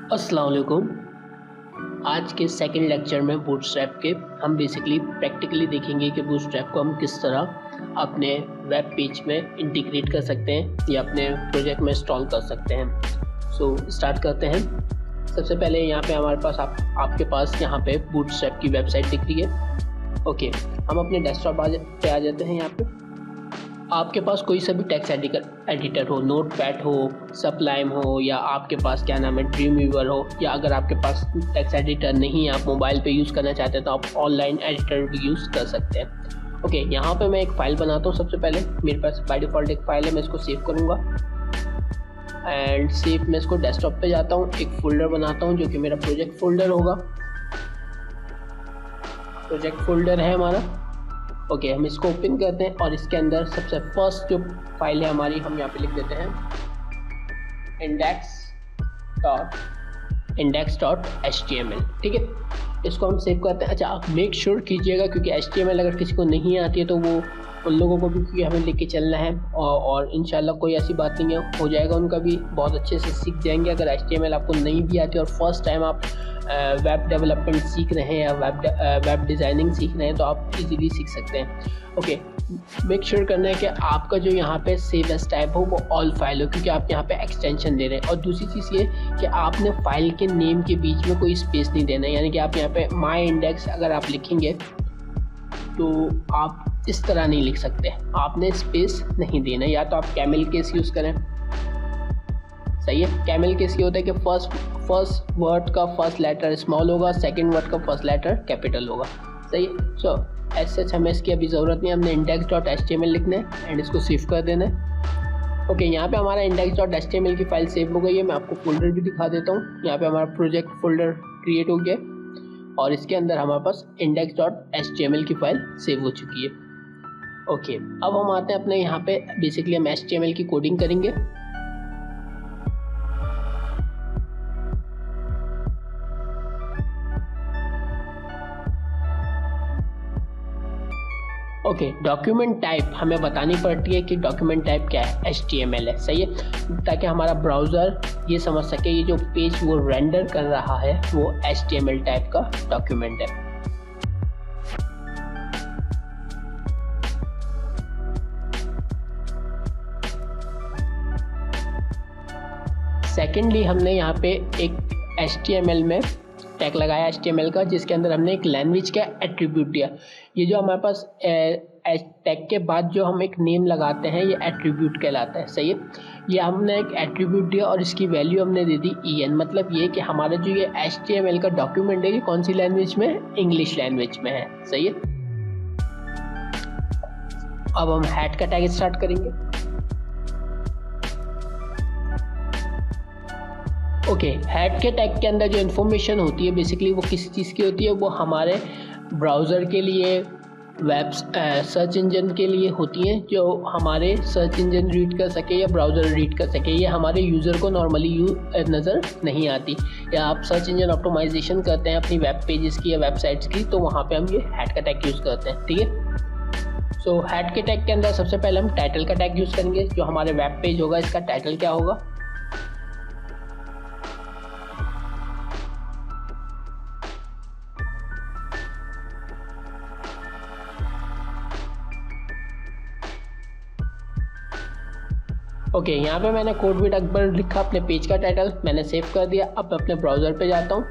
अस्सलाम वालेकुम। आज के सेकंड लेक्चर में बूटस्ट्रैप के हम बेसिकली प्रैक्टिकली देखेंगे कि बूटस्ट्रैप को हम किस तरह अपने वेब पेज में इंटीग्रेट कर सकते हैं या अपने प्रोजेक्ट में इंस्टॉल कर सकते हैं। सो स्टार्ट करते हैं। सबसे पहले यहाँ पे हमारे पास आपके पास यहाँ पे बूटस्ट्रैप की वेबसाइट दिख रही है। ओके, हम अपने डेस्कटॉप पे आ जाते हैं। यहाँ पे आपके पास कोई सा भी टेक्स्ट एडिटर हो, नोटपैड हो, सबलाइम हो, या आपके पास क्या नाम है ड्रीमवीवर हो, या अगर आपके पास टेक्स्ट एडिटर नहीं है, आप मोबाइल पे यूज़ करना चाहते हैं तो आप ऑनलाइन एडिटर भी यूज़ कर सकते हैं। ओके, यहाँ पे मैं एक फ़ाइल बनाता हूँ। सबसे पहले मेरे पास बाय डिफ़ॉल्ट एक फ़ाइल है, मैं इसको सेव करूँगा एंड सेव मैं इसको डेस्कटॉप पे जाता हूँ, एक फ़ोल्डर बनाता हूँ जो कि मेरा प्रोजेक्ट फ़ोल्डर होगा। प्रोजेक्ट फ़ोल्डर है हमारा। ओके, हम इसको ओपन करते हैं और इसके अंदर सबसे फर्स्ट जो फाइल है हमारी, हम यहाँ पे लिख देते हैं index.html। ठीक है, इसको हम सेव करते हैं। अच्छा, आप मेक श्योर कीजिएगा क्योंकि HTML अगर किसी को नहीं आती है तो वो उन लोगों को भी क्योंकि हमें लेके चलना है और इंशाल्लाह कोई ऐसी बात नहीं है, हो जाएगा उनका भी, बहुत अच्छे से सीख जाएंगे। अगर HTML आपको नहीं भी आती और फर्स्ट टाइम आप वेब डेवलपमेंट सीख रहे हैं या वेब डिज़ाइनिंग सीख रहे हैं तो आप इजीली सीख सकते हैं। ओके, मेक श्योर करना है कि आपका जो यहाँ पे सेव एज टाइप हो वो ऑल फाइल हो, क्योंकि आप यहाँ पे एक्सटेंशन दे रहे हैं। और दूसरी चीज़ ये कि आपने फाइल के नेम के बीच में कोई स्पेस नहीं देना है, यानी कि आप यहाँ पे माई इंडेक्स अगर आप लिखेंगे तो आप इस तरह नहीं लिख सकते, आपने स्पेस नहीं देना। या तो आप कैमल केस यूज़ करें, सही है। कैमल केस ये होता है कि फर्स्ट वर्ड का फर्स्ट लेटर स्मॉल होगा, सेकंड वर्ड का फर्स्ट लेटर कैपिटल होगा, सही है। सो ऐसे हमें इसकी अभी ज़रूरत नहीं, हमने index.html लिखना है एंड इसको सेव कर देना है। ओके, यहाँ पे हमारा index.html की फ़ाइल सेव हो गई है। मैं आपको फोल्डर भी दिखा देता हूँ। यहाँ पे हमारा प्रोजेक्ट फोल्डर क्रिएट हो गया और इसके अंदर हमारे पास index.html की फ़ाइल सेव हो चुकी है। ओके, अब हम आते हैं अपने यहाँ पे बेसिकली हम HTML की कोडिंग करेंगे। ओके, डॉक्यूमेंट टाइप हमें बतानी पड़ती है कि डॉक्यूमेंट टाइप क्या है, HTML है, सही है, ताकि हमारा ब्राउज़र ये समझ सके ये जो पेज वो रेंडर कर रहा है वो HTML टाइप का डॉक्यूमेंट है। सेकेंडली हमने यहाँ पे एक HTML में टैग लगाया HTML का, जिसके अंदर हमने एक लैंग्वेज का एट्रीब्यूट दिया। ये जो हमारे पास टैग के बाद जो हम एक नेम लगाते हैं ये एट्रीब्यूट कहलाता है, सही है। ये हमने एक एट्रीब्यूट दिया और इसकी वैल्यू हमने दे दी EN, मतलब ये कि हमारा जो ये HTML का डॉक्यूमेंट है ये कौन सी लैंग्वेज में है, इंग्लिश लैंग्वेज में है, सही है। अब हम हेड का टैग स्टार्ट करेंगे। ओके, हेड के टैग के अंदर जो इन्फॉर्मेशन होती है बेसिकली वो किस चीज़ की होती है, वो हमारे ब्राउज़र के लिए, वेब सर्च इंजन के लिए होती हैं, जो हमारे सर्च इंजन रीड कर सके या ब्राउज़र रीड कर सके। ये हमारे यूज़र को नॉर्मली नज़र नहीं आती। या आप सर्च इंजन ऑप्टिमाइजेशन करते हैं अपनी वेब पेजेस की या वेबसाइट्स की तो वहाँ पे हम ये हेड का टैग यूज़ करते हैं, ठीक है। सो हेड के टैग के अंदर सबसे पहले हम टाइटल का टैग यूज़ करेंगे। जो हमारे वेब पेज होगा इसका टाइटल क्या होगा, ओके, यहाँ पे मैंने कोड विद अकबर लिखा, अपने पेज का टाइटल मैंने सेव कर दिया। अब मैं अपने ब्राउज़र पे जाता हूँ।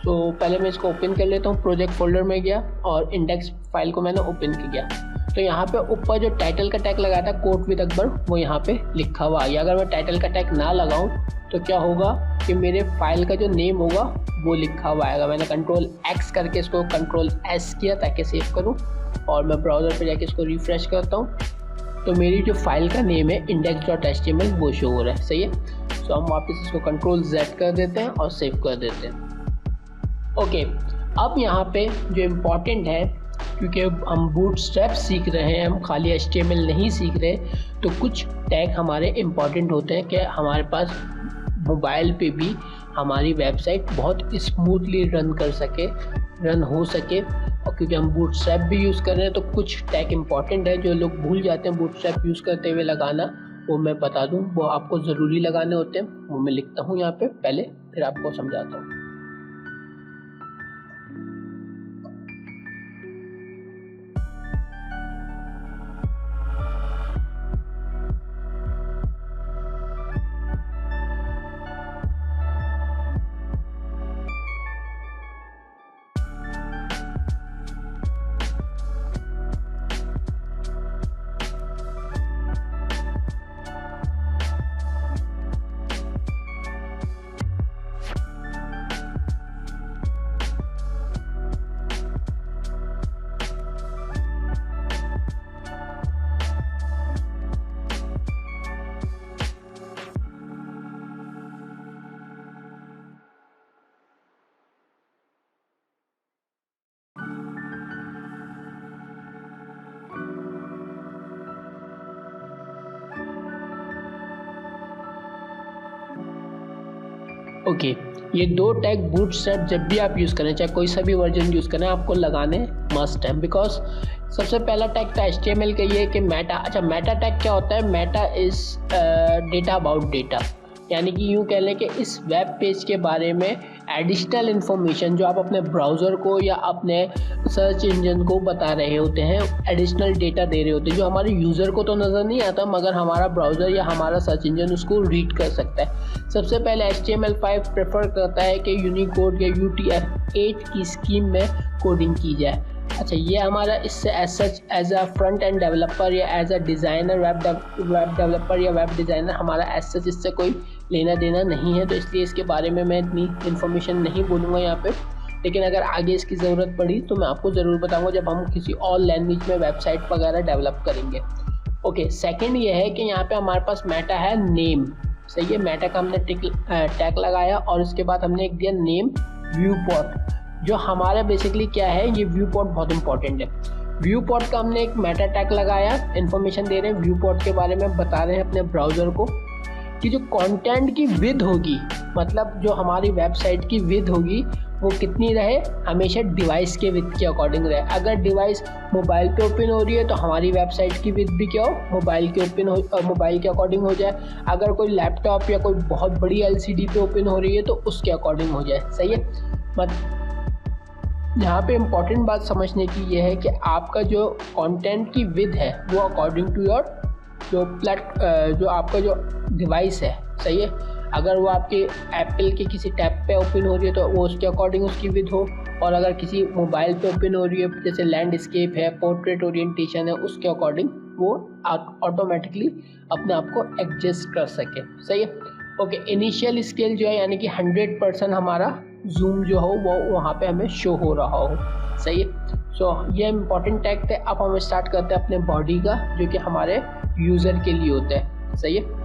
सो पहले मैं इसको ओपन कर लेता हूँ। प्रोजेक्ट फोल्डर में गया और इंडेक्स फाइल को मैंने ओपन किया। तो यहाँ पे ऊपर जो टाइटल का टैग लगाया था कोड विद अकबर वो यहाँ पे लिखा हुआ है। अगर मैं टाइटल का टैग ना लगाऊँ तो क्या होगा कि मेरे फाइल का जो नेम होगा वो लिखा हुआ आएगा। मैंने Ctrl+X करके इसको Ctrl+S किया ताकि सेव करूँ और मैं ब्राउज़र पर जाके इसको रिफ्रेश करता हूँ तो मेरी जो फाइल का नेम है index.html वो शो हो रहा है, सही है। सो हम वापस इसको Ctrl+Z कर देते हैं और सेव कर देते हैं। ओके, अब यहाँ पे जो इम्पोर्टेंट है, क्योंकि हम बूटस्ट्रैप सीख रहे हैं, हम खाली HTML नहीं सीख रहे, तो कुछ टैग हमारे इम्पॉर्टेंट होते हैं कि हमारे पास मोबाइल पे भी हमारी वेबसाइट बहुत स्मूथली रन हो सके। और क्योंकि हम बूटस्ट्रैप भी यूज़ कर रहे हैं तो कुछ टैग इंपॉर्टेंट है जो लोग भूल जाते हैं बूटस्ट्रैप यूज़ करते हुए लगाना, वो मैं बता दूं, वो आपको ज़रूरी लगाने होते हैं, वो मैं लिखता हूँ यहाँ पे पहले, फिर आपको समझाता हूँ। ओके, ये 2 टैग बूटस्ट्रैप जब भी आप यूज़ करें, चाहे कोई सा भी वर्जन यूज़ करें, आपको लगाने मस्ट है। बिकॉज सबसे पहला टैग था HTML का ये कि मेटा। अच्छा, मेटा टैग क्या होता है? Meta is data about data, यानी कि यूँ कह लें कि इस वेब पेज के बारे में एडिशनल इन्फॉर्मेशन जो आप अपने ब्राउज़र को या अपने सर्च इंजन को बता रहे होते हैं, एडिशनल डेटा दे रहे होते हैं जो हमारे यूज़र को तो नज़र नहीं आता, मगर हमारा ब्राउज़र या हमारा सर्च इंजन उसको रीड कर सकता है। सबसे पहले HTML5 प्रेफर करता है कि यूनिकोड या UTF-8 की स्कीम में कोडिंग की जाए। अच्छा, ये हमारा इससे as a front end developer या as a designer, web developer या वेब डिज़ाइनर, हमारा एज सच इससे कोई लेना देना नहीं है, तो इसलिए इसके बारे में मैं इतनी इन्फॉर्मेशन नहीं बोलूँगा यहाँ पे। लेकिन अगर आगे इसकी ज़रूरत पड़ी तो मैं आपको ज़रूर बताऊँगा जब हम किसी और लैंग्वेज में वेबसाइट वगैरह डेवलप करेंगे। ओके, सेकेंड ये है कि यहाँ पे हमारे पास मेटा है नेम। सही है, मेटा का हमने टैग लगाया और उसके बाद हमने एक दिया नेम व्यू पोर्ट, जो हमारा बेसिकली क्या है, ये व्यू पोर्ट बहुत इंपॉर्टेंट है। व्यू पोर्ट का हमने एक मेटा टैग लगाया, इन्फॉर्मेशन दे रहे हैं व्यू पोर्ट के बारे में, बता रहे हैं अपने ब्राउज़र को कि जो कंटेंट की विड्थ होगी, मतलब जो हमारी वेबसाइट की विड्थ होगी वो कितनी रहे, हमेशा डिवाइस के विड्थ के अकॉर्डिंग रहे। अगर डिवाइस मोबाइल पे ओपन हो रही है तो हमारी वेबसाइट की विड्थ भी क्या हो, मोबाइल के अकॉर्डिंग हो जाए। अगर कोई लैपटॉप या कोई बहुत बड़ी LCD पे ओपन हो रही है तो उसके अकॉर्डिंग हो जाए। सही है, यहाँ पे इम्पॉर्टेंट बात समझने की ये है कि आपका जो कंटेंट की विड्थ है वो अकॉर्डिंग टू योर जो आपका जो डिवाइस है। सही है, अगर वो आपके एप्पल के किसी टैब पे ओपन हो रही है तो वो उसके अकॉर्डिंग उसकी विड्थ हो, और अगर किसी मोबाइल पे ओपन हो रही है जैसे लैंडस्केप है, पोर्ट्रेट ओरिएंटेशन है, उसके अकॉर्डिंग वो ऑटोमेटिकली अपने आप को एडजस्ट कर सके। सही है। ओके, इनिशियल स्केल जो है यानी कि 100% हमारा जूम जो हो वो वहाँ पे हमें शो हो रहा हो। सही है। सो ये इम्पॉर्टेंट टैग थे। अब हम स्टार्ट करते हैं अपने बॉडी का, जो कि हमारे यूज़र के लिए होता है। सही है।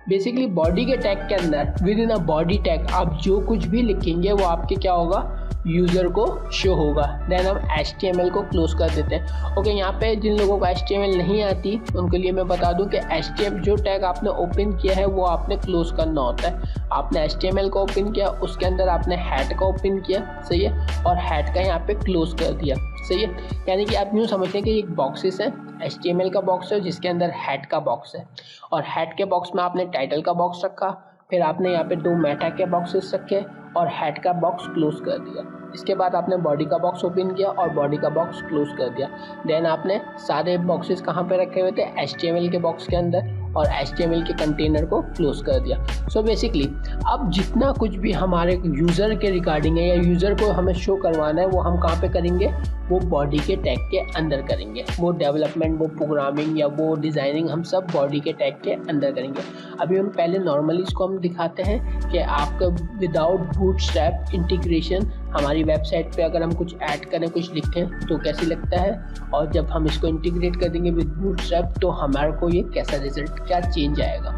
बेसिकली बॉडी के टैग के अंदर with in a body tag आप जो कुछ भी लिखेंगे वो आपके क्या होगा, यूज़र को शो होगा। देन हम HTML को क्लोज कर देते हैं। ओके, यहाँ पे जिन लोगों को HTML नहीं आती उनके लिए मैं बता दूं कि HTML जो टैग आपने ओपन किया है वो आपने क्लोज करना होता है। आपने HTML को ओपन किया, उसके अंदर आपने हैट का ओपन किया। सही है, और हैट का यहाँ पे क्लोज कर दिया। सही है, यानी कि आप यूँ समझते हैं कि एक बॉक्सेस है, HTML का बॉक्स है जिसके अंदर हैट का बॉक्स है, और हैट के बॉक्स में आपने टाइटल का बॉक्स रखा, फिर आपने यहाँ पे 2 मेटा के बॉक्सेस रखे और हैट का बॉक्स क्लोज कर दिया। इसके बाद आपने बॉडी का बॉक्स ओपन किया और बॉडी का बॉक्स क्लोज कर दिया। देन आपने सारे बॉक्सेस कहाँ पे रखे हुए थे, HTML के बॉक्स के अंदर, और HTML के कंटेनर को क्लोज कर दिया। सो बेसिकली अब जितना कुछ भी हमारे यूज़र के रिगार्डिंग है या यूज़र को हमें शो करवाना है वो हम कहाँ पे करेंगे, वो बॉडी के टैग के अंदर करेंगे। वो डेवलपमेंट, वो प्रोग्रामिंग या वो डिज़ाइनिंग हम सब बॉडी के टैग के अंदर करेंगे। अभी हम पहले नॉर्मली इसको हम दिखाते हैं कि आपका विदाउट बूटस्ट्रैप इंटीग्रेशन हमारी वेबसाइट पे अगर हम कुछ ऐड करें, कुछ लिखें तो कैसे लगता है, और जब हम इसको इंटीग्रेट कर देंगे विद बूटस्ट्रैप तो हमारे को ये कैसा रिजल्ट, क्या चेंज आएगा।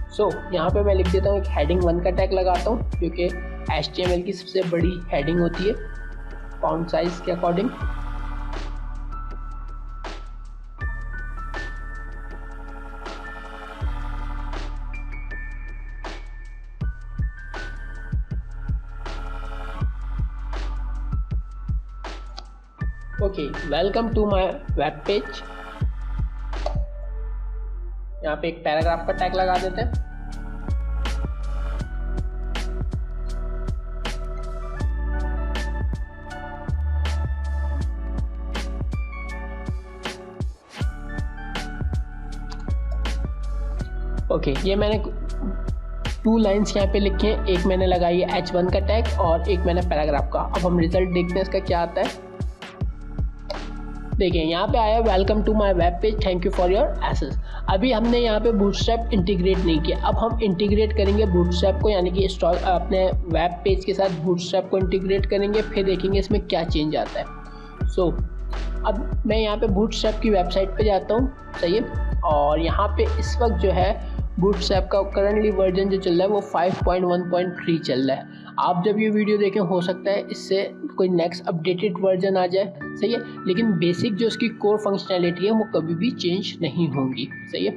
सो यहाँ पे मैं लिख देता हूँ एक हेडिंग 1 का टैग लगाता हूँ, क्योंकि HTML की सबसे बड़ी हेडिंग होती है फॉन्ट साइज के according. Okay, welcome to my web page. यहाँ पे एक पैराग्राफ का टैग लगा देते हैं। ओके, ये मैंने 2 लाइन्स यहाँ पे लिखे हैं, एक मैंने लगाई है H1 का टैग और एक मैंने पैराग्राफ का। अब हम रिजल्ट देखते हैं इसका क्या आता है। देखिए यहाँ पे आया welcome to my web page, thank you for your access. अभी हमने यहाँ पे बूटस्ट्रैप इंटीग्रेट नहीं किया, अब हम इंटीग्रेट करेंगे बूटस्ट्रैप को, यानी कि अपने वेब पेज के साथ बूटस्ट्रैप को इंटीग्रेट करेंगे, फिर देखेंगे इसमें क्या चेंज आता है। सो अब मैं यहाँ पे बूटस्ट्रैप की वेबसाइट पे जाता हूँ, सही है। और यहाँ पे इस वक्त जो है बूटस्ट्रैप का करंटली वर्जन जो चल रहा है वो 5.1.3 चल रहा है। आप जब ये वीडियो देखें हो सकता है इससे कोई नेक्स्ट अपडेटेड वर्जन आ जाए, सही है, लेकिन बेसिक जो इसकी कोर फंक्शनैलिटी है वो कभी भी चेंज नहीं होंगी, सही है।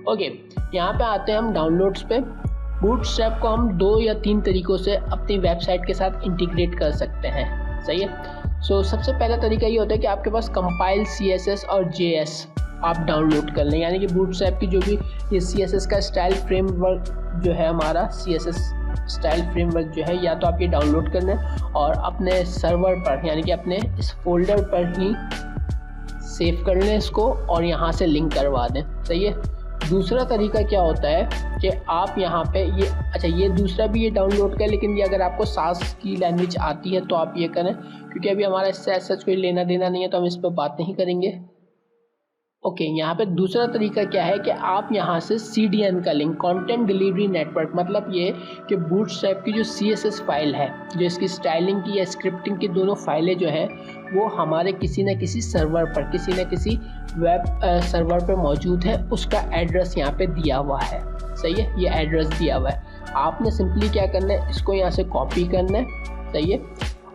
ओके, यहाँ पे आते हैं हम डाउनलोड्स पे। बूटस्ट्रैप को हम 2 या 3 तरीक़ों से अपनी वेबसाइट के साथ इंटीग्रेट कर सकते हैं, सही है। सो सबसे पहला तरीका ये होता है कि आपके पास कंपाइल CSS और JS आप डाउनलोड कर लें, यानी कि बूटस्ट्रैप की जो भी ये CSS का स्टाइल फ्रेमवर्क जो है हमारा CSS स्टाइल फ्रेमवर्क जो है, या तो आप ये डाउनलोड कर लें और अपने सर्वर पर यानी कि अपने इस फोल्डर पर ही सेव कर लें इसको और यहाँ से लिंक करवा दें, सही है। दूसरा तरीका क्या होता है कि आप यहाँ पे ये दूसरा भी ये डाउनलोड करें, लेकिन ये अगर आपको SAS की लैंग्वेज आती है तो आप ये करें, क्योंकि अभी हमारा इससे सच कोई लेना देना नहीं है तो हम इस पर बात नहीं करेंगे। ओके, यहाँ पे दूसरा तरीका क्या है कि आप यहाँ से CDN का लिंक, कंटेंट डिलीवरी नेटवर्क, मतलब ये कि बूटस्ट्रैप की जो CSS फाइल है, जो इसकी स्टाइलिंग की या स्क्रिप्टिंग की दोनों फाइलें जो है वो हमारे किसी न किसी सर्वर पर, किसी न किसी वेब सर्वर पर मौजूद है, उसका एड्रेस यहाँ पे दिया हुआ है, सही है। ये एड्रेस दिया हुआ है, आपने सिंपली क्या करना है, इसको यहाँ से कॉपी करना है, सही है,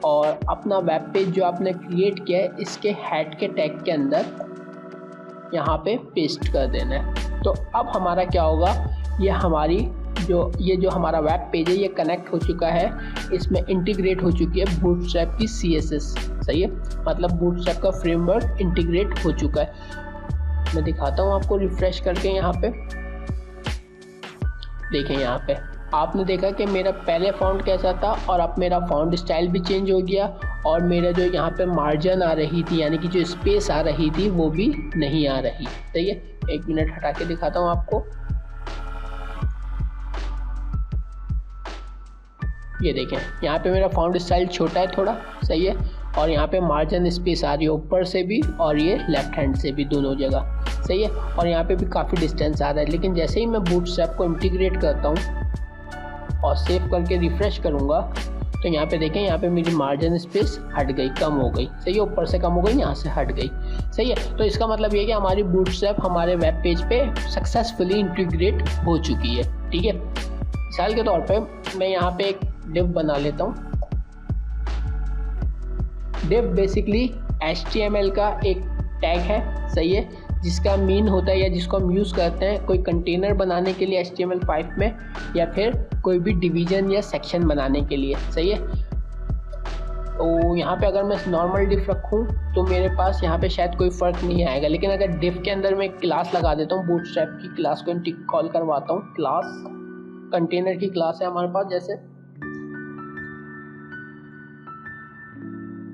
और अपना वेब पेज जो आपने क्रिएट किया है इसके हेड के टैग के अंदर यहाँ पे पेस्ट कर देना है। तो अब हमारा क्या होगा, ये जो हमारा वेब पेज है ये कनेक्ट हो चुका है, इसमें इंटीग्रेट हो चुकी है बूटस्ट्रैप की CSS, सही है, मतलब बूटस्ट्रैप का फ्रेमवर्क इंटीग्रेट हो चुका है। मैं दिखाता हूँ आपको रिफ्रेश करके। यहाँ पे देखें, यहाँ पे आपने देखा कि मेरा पहले फॉन्ट कैसा था और अब मेरा फॉन्ट स्टाइल भी चेंज हो गया, और मेरा जो यहाँ पे मार्जिन आ रही थी यानी कि जो स्पेस आ रही थी वो भी नहीं आ रही, सही है। 1 मिनट हटा के दिखाता हूँ आपको। ये देखें, यहाँ पे मेरा फॉन्ट स्टाइल छोटा है थोड़ा, सही है, और यहाँ पे मार्जिन स्पेस आ रही है ऊपर से भी और ये लेफ्ट हैंड से भी, दोनों जगह, सही है, और यहाँ पे भी काफ़ी डिस्टेंस आ रहा है। लेकिन जैसे ही मैं बूटस्ट्रैप को इंटीग्रेट करता हूँ और सेव करके रिफ्रेश करूँगा तो यहाँ पे देखें, यहाँ पे मेरी मार्जिन स्पेस हट गई, कम हो गई, सही है, ऊपर से कम हो गई, यहाँ से हट गई, सही है। तो इसका मतलब ये है कि हमारी बूटस्ट्रैप हमारे वेब पेज पे सक्सेसफुली इंटीग्रेट हो चुकी है, ठीक है। मिसाल के तौर पे मैं यहाँ पे एक डिव बना लेता हूँ। डिव बेसिकली HTML का एक टैग है, सही है, जिसका मीन होता है या जिसको हम यूज़ करते हैं कोई कंटेनर बनाने के लिए HTML5 में, या फिर कोई भी डिवीज़न या सेक्शन बनाने के लिए, सही है। तो यहाँ पे अगर मैं नॉर्मल डिफ रखूँ तो मेरे पास यहाँ पे शायद कोई फ़र्क नहीं आएगा, लेकिन अगर डिफ के अंदर मैं क्लास लगा देता हूँ, बूटस्ट्रैप की क्लास को कॉल करवाता हूँ, क्लास कंटेनर की क्लास है हमारे पास, जैसे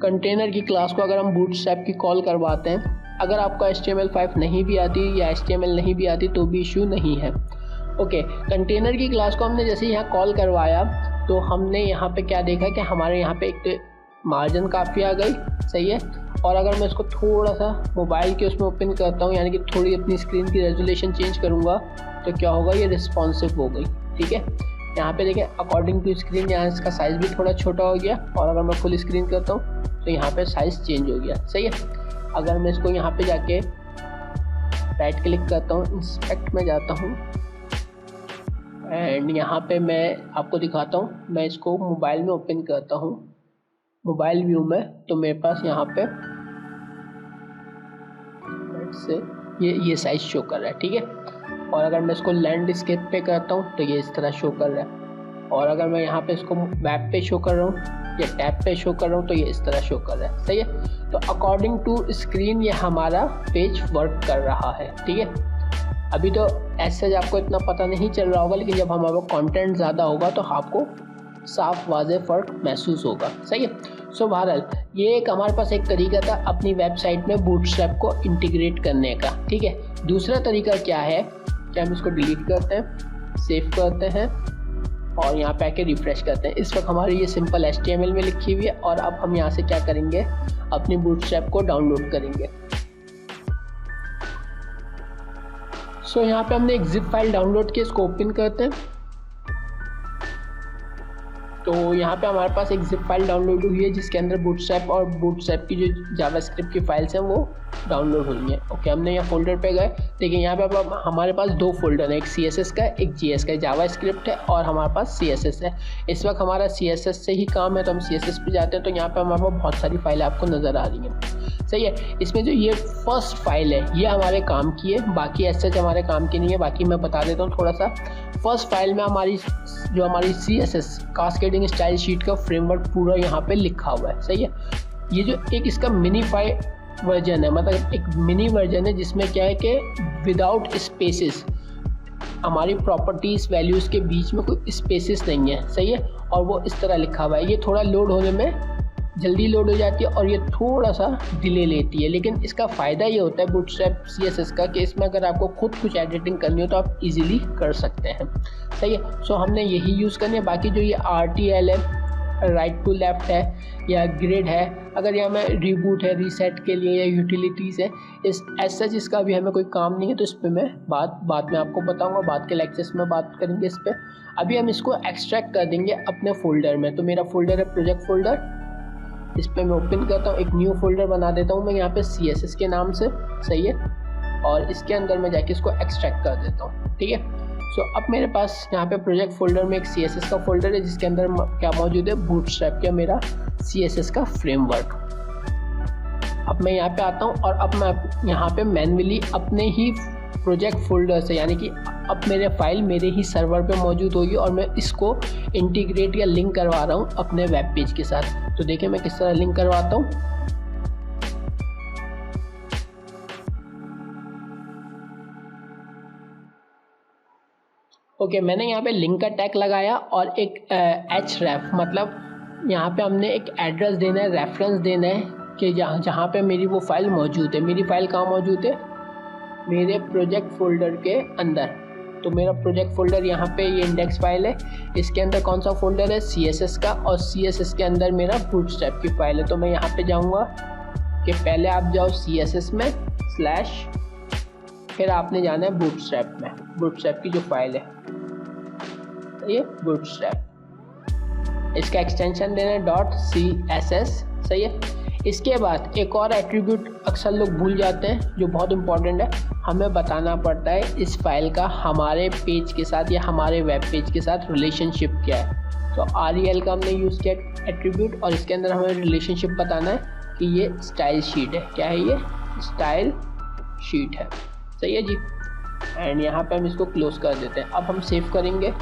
कंटेनर की क्लास को अगर हम बूटस्ट्रैप की कॉल करवाते हैं, अगर आपको HTML5 नहीं भी आती या HTML नहीं भी आती तो भी इशू नहीं है। ओके, कंटेनर की क्लास को हमने जैसे यहाँ कॉल करवाया तो हमने यहाँ पे क्या देखा कि हमारे यहाँ पे एक मार्जिन काफ़ी आ गई, सही है। और अगर मैं इसको थोड़ा सा मोबाइल के उसमें ओपन करता हूँ, यानी कि थोड़ी अपनी स्क्रीन की रेजोल्यूशन चेंज करूँगा तो क्या होगा, ये रिस्पॉन्सिव हो गई, ठीक है। यहाँ पे देखें, अकॉर्डिंग टू स्क्रीन यहाँ इसका साइज़ भी थोड़ा छोटा हो गया, और अगर मैं फुल स्क्रीन करता हूँ तो यहाँ पे साइज़ चेंज हो गया, सही है। अगर मैं इसको यहाँ पे जाके राइट क्लिक करता हूँ, इंस्पेक्ट में जाता हूँ एंड यहाँ पे मैं आपको दिखाता हूँ, मैं इसको मोबाइल में ओपन करता हूँ, मोबाइल व्यू में, तो मेरे पास यहाँ पे से ये साइज़ शो कर रहा है, ठीक है। और अगर मैं इसको लैंडस्केप पे करता हूँ तो ये इस तरह शो कर रहा है, और अगर मैं यहाँ पे इसको वेब पे शो कर रहा हूँ या टैब पे शो कर रहा हूँ तो ये इस तरह शो कर रहा है, सही है। तो अकॉर्डिंग टू स्क्रीन ये हमारा पेज वर्क कर रहा है, ठीक है। अभी तो ऐसे आपको इतना पता नहीं चल रहा होगा, लेकिन जब हमारा कंटेंट ज़्यादा होगा तो आपको साफ वाज़ेह फ़र्क महसूस होगा। सही है। सो बहरहाल ये एक हमारे पास एक तरीका था अपनी वेबसाइट में बूटस्ट्रैप को इंटीग्रेट करने का। ठीक है, दूसरा तरीका क्या है कि हम इसको डिलीट करते हैं, सेव करते हैं और यहाँ पे आके रिफ़्रेश करते हैं। इस वक्त हमारी ये सिंपल HTML में लिखी हुई है और अब हम यहाँ से क्या करेंगे, अपनी बूटस्ट्रैप को डाउनलोड करेंगे। सो यहाँ पे हमने एक जिप फाइल डाउनलोड की, इसको ओपन करते हैं। तो यहाँ पे हमारे पास एक जिप फाइल डाउनलोड हुई है जिसके अंदर बूटस्ट्रैप और बूटस्ट्रैप की जो जावास्क्रिप्ट की फाइल्स हैं वो डाउनलोड हुई हैं। ओके, हमने यहाँ फोल्डर पे गए। देखिए यहाँ पे अब हमारे पास दो फोल्डर हैं, एक CSS का एक JS का। जावास्क्रिप्ट है और हमारे पास CSS है। इस वक्त हमारा CSS से ही काम है तो हम CSS पे जाते हैं। तो यहाँ पे हमारे पास बहुत सारी फाइलें आपको नज़र आ रही हैं। सही है। इसमें जो ये फर्स्ट फाइल है ये हमारे काम की है, बाकी ऐसे हमारे काम की नहीं है। बाकी मैं बता देता हूँ थोड़ा सा। फर्स्ट फाइल में हमारी CSS कास्केडिंग स्टाइल शीट का फ्रेमवर्क पूरा यहाँ पे लिखा हुआ है। सही है। ये जो एक इसका मिनीफाई वर्जन है, मतलब एक मिनी वर्जन है जिसमें क्या है कि विदाउट स्पेसेस हमारी प्रॉपर्टीज़ वैल्यूज़ के बीच में कोई स्पेसेस नहीं है। सही है। और वो इस तरह लिखा हुआ है। ये थोड़ा लोड होने में जल्दी लोड हो जाती है और ये थोड़ा सा डिले लेती है, लेकिन इसका फ़ायदा ये होता है बूटस्ट्रैप CSS का कि इसमें अगर आपको खुद कुछ एडिटिंग करनी हो तो आप इजीली कर सकते हैं। सही है। सो हमने यही यूज़ करनी है। बाकी जो ये RTL है, राइट टू लेफ़्ट है या ग्रिड है, अगर यहाँ में रिबूट है रीसेट के लिए या यूटिलिटीज़ है, इस एज सच इसका अभी हमें कोई काम नहीं है। तो इस पर मैं बाद में आपको बताऊँगा, बाद के लेक्चर्स में बात करेंगे इस पर। अभी हम इसको एक्सट्रैक्ट कर देंगे अपने फोल्डर में। तो मेरा फोल्डर है प्रोजेक्ट फोल्डर, इस पर मैं ओपन करता हूँ, एक न्यू फोल्डर बना देता हूँ मैं यहाँ पे CSS के नाम से। सही है। और इसके अंदर मैं जाके इसको एक्सट्रैक्ट कर देता हूँ। ठीक है। सो अब मेरे पास यहाँ पे प्रोजेक्ट फोल्डर में एक CSS का फोल्डर है जिसके अंदर क्या मौजूद है, बूटस्ट्रैप का मेरा CSS का फ्रेमवर्क। अब मैं यहाँ पे आता हूँ और अब मैं यहाँ पे मैन्युअली अपने ही प्रोजेक्ट फोल्डर से, यानी कि अब मेरे फाइल मेरे ही सर्वर पे मौजूद होगी और मैं इसको इंटीग्रेट या लिंक करवा रहा हूँ अपने वेब पेज के साथ। तो देखिए मैं किस तरह लिंक करवाता हूँ। ओके, मैंने यहाँ पे लिंक का टैग लगाया और एक href, मतलब यहाँ पे हमने एक एड्रेस देना है, रेफरेंस देना है कि जहाँ पे मेरी वो फाइल मौजूद है। मेरी फाइल कहाँ मौजूद है, मेरे प्रोजेक्ट फोल्डर के अंदर। तो मेरा प्रोजेक्ट फोल्डर यहाँ पे ये इंडेक्स फाइल है, इसके अंदर कौन सा फोल्डर है, CSS का, और CSS के अंदर मेरा बूटस्ट्रैप की फाइल है। तो मैं यहाँ पे जाऊँगा कि पहले आप जाओ CSS में / फिर आपने जाना है बूटस्ट्रैप में, बूटस्ट्रैप की जो फाइल है ये बूटस्ट्रैप, इसका एक्सटेंशन देना है .css। सही है। इसके बाद एक और एट्रीब्यूट अक्सर लोग भूल जाते हैं जो बहुत इंपॉर्टेंट है, हमें बताना पड़ता है इस फाइल का हमारे पेज के साथ या हमारे वेब पेज के साथ रिलेशनशिप क्या है। तो REL का हमने यूज़ किया एट्रीब्यूट और इसके अंदर हमें रिलेशनशिप बताना है कि ये स्टाइल शीट है। क्या है ये, स्टाइल शीट है। सही है जी। एंड यहाँ पे हम इसको क्लोज कर देते हैं। अब हम सेव करेंगे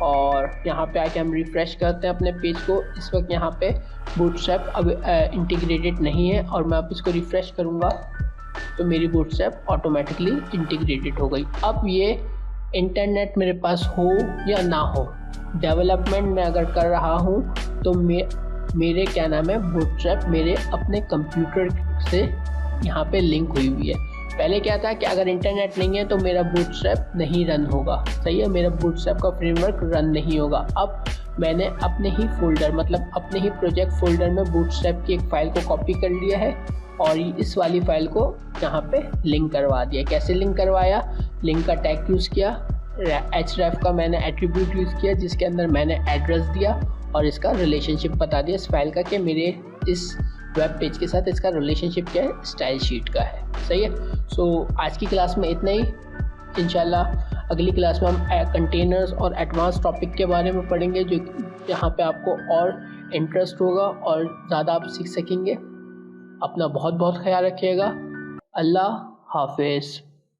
और यहाँ पे आके हम रिफ़्रेश करते हैं अपने पेज को। इस वक्त यहाँ पे बूटस्ट्रैप अब इंटीग्रेटेड नहीं है और मैं अब इसको रिफ़्रेश करूँगा तो मेरी बूटस्ट्रैप ऑटोमेटिकली इंटीग्रेटेड हो गई। अब ये इंटरनेट मेरे पास हो या ना हो, डेवलपमेंट में अगर कर रहा हूँ तो मेरे क्या नाम है, बूटस्ट्रैप मेरे अपने कंप्यूटर से यहाँ पे लिंक हुई है। पहले क्या था कि अगर इंटरनेट नहीं है तो मेरा बूटस्ट्रैप नहीं रन होगा। सही है, मेरा बूटस्ट्रैप का फ्रेमवर्क रन नहीं होगा। अब मैंने अपने ही फोल्डर, मतलब अपने ही प्रोजेक्ट फोल्डर में बूटस्ट्रैप की एक फ़ाइल को कॉपी कर लिया है और इस वाली फ़ाइल को यहाँ पे लिंक करवा दिया। कैसे लिंक करवाया, लिंक का टैग यूज़ किया, href का मैंने एट्रीब्यूट यूज़ किया जिसके अंदर मैंने एड्रेस दिया और इसका रिलेशनशिप बता दिया इस फाइल का कि मेरे इस वेब पेज के साथ इसका रिलेशनशिप क्या है, स्टाइल शीट का है। सही है। सो आज की क्लास में इतना ही। इंशाल्लाह अगली क्लास में हम कंटेनर्स और एडवांस टॉपिक के बारे में पढ़ेंगे जो यहाँ पे आपको और इंटरेस्ट होगा और ज़्यादा आप सीख सकेंगे। अपना बहुत बहुत ख्याल रखिएगा। अल्लाह हाफिज़।